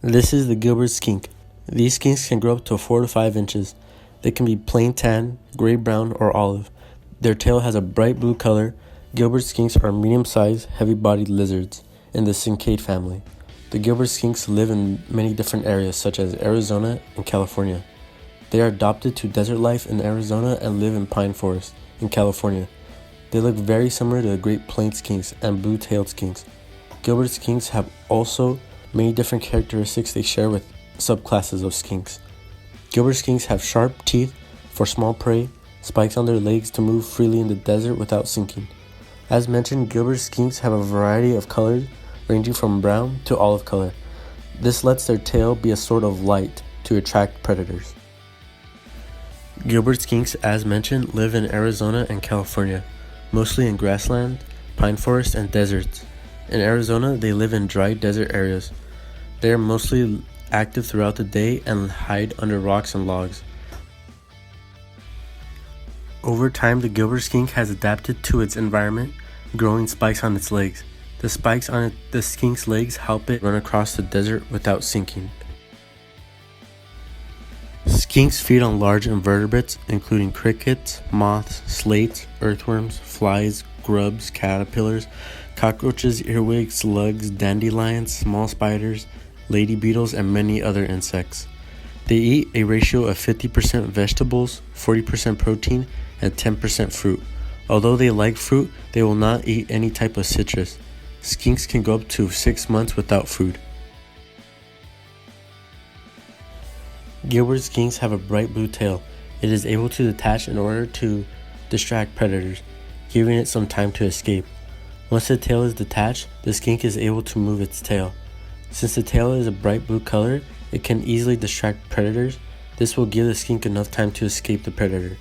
This is the Gilbert skink. These skinks can grow up to 4 to 5 inches. They can be plain tan, gray brown, or olive. Their tail has a bright blue color. Gilbert skinks are medium-sized, heavy-bodied lizards in the cincade family. The Gilbert skinks live in many different areas such as Arizona and California. They are adapted to desert life in Arizona and live in pine forests in California. They look very similar to the Great Plains skinks and blue-tailed skinks. Gilbert skinks have also many different characteristics they share with subclasses of skinks. Gilbert skinks have sharp teeth for small prey, spikes on their legs to move freely in the desert without sinking. As mentioned, Gilbert skinks have a variety of colors ranging from brown to olive color. This lets their tail be a sort of light to attract predators. Gilbert skinks, as mentioned, live in Arizona and California, mostly in grassland, pine forests, and deserts. In Arizona, they live in dry desert areas. They are mostly active throughout the day and hide under rocks and logs. Over time, the Gilbert skink has adapted to its environment, growing spikes on its legs. The spikes on the skink's legs help it run across the desert without sinking. Skinks feed on large invertebrates, including crickets, moths, slates, earthworms, flies, grubs, caterpillars, cockroaches, earwigs, slugs, dandelions, small spiders, lady beetles, and many other insects. They eat a ratio of 50% vegetables, 40% protein, and 10% fruit. Although they like fruit, they will not eat any type of citrus. Skinks can go up to 6 months without food. Gilbert skinks have a bright blue tail. It is able to detach in order to distract predators, giving it some time to escape. Once the tail is detached, the skink is able to move its tail. Since the tail is a bright blue color, it can easily distract predators. This will give the skink enough time to escape the predator.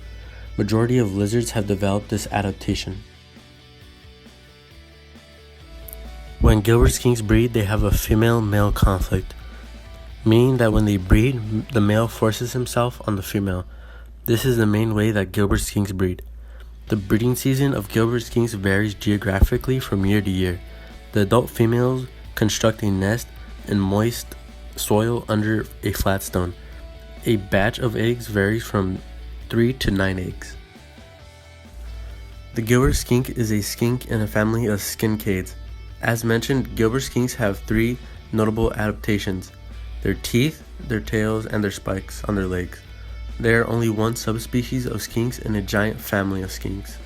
Majority of lizards have developed this adaptation. When Gilbert skinks breed, they have a female-male conflict, meaning that when they breed, the male forces himself on the female. This is the main way that Gilbert skinks breed. The breeding season of Gilbert skinks varies geographically from year to year. The adult females construct a nest in moist soil under a flat stone. A batch of eggs varies from 3 to 9 eggs. The Gilbert skink is a skink in a family of skincades. As mentioned, Gilbert skinks have 3 notable adaptations: their teeth, their tails, and their spikes on their legs. There are only one subspecies of skinks in a giant family of skinks.